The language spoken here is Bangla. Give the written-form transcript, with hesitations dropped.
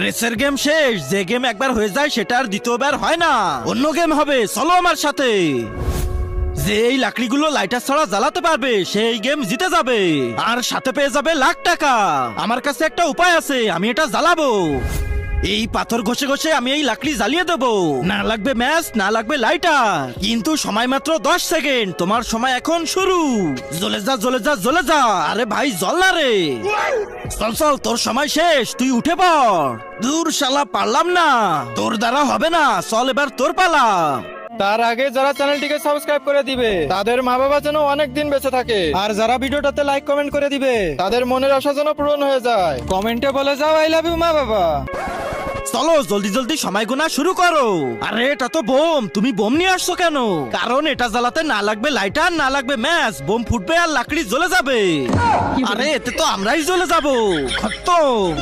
রেসের গেম শেষ। যে গেম একবার হয়ে যায় সেটা আর দ্বিতীয়বার হয় না। অন্য গেম হবে, চলো আমার সাথে। যে এই লাকড়িগুলো লাইটার ছাড়া জ্বালাতে পারবে সেই গেম জিতে যাবে, আর সাথে পেয়ে যাবে লাখ টাকা। আমার কাছে একটা উপায় আছে, আমি এটা জ্বালাবো। এই পাথর ঘষে ঘষে আমি এই লাকড়ি জ্বালিয়ে দেবো। না লাগবে ম্যাচ, না লাগবে লাইটার, কিন্তু সময় মাত্র 10 সেকেন্ড। তোমার সময় এখন শুরু। জ্বলে যা জ্বলে যা জ্বলে যা। আরে ভাই জ্বল না রে। চল চল, তোর সময় শেষ, তুই উঠে পড়। দূর শালা, পারলাম না, তোর দ্বারা হবে না। চল এবার তোর পালা। তার আগে যারা চ্যানেলটিকে সাবস্ক্রাইব করে দিবে তাদের মা বাবা যেন অনেক দিন বেঁচে থাকে, আর যারা ভিডিওটাতে লাইক কমেন্ট করে দিবে তাদের মনের আশা যেন পূরণ হয়ে যায়। কমেন্টে বলে যাও আই লাভ ইউ মা বাবা। চলো জলদি জলদি সময় গোনা শুরু করো। আরে এটা তো বোম, তুমি বোম নিয়ে আসছো কেন? কারণ এটা জ্বালাতে না লাগবে লাইটার, না লাগবে ম্যাচ। বোম ফুটবে আর লাকড়ি জ্বলে যাবে। আরে এতে তো আমরাই জ্বলে যাবো। খতম।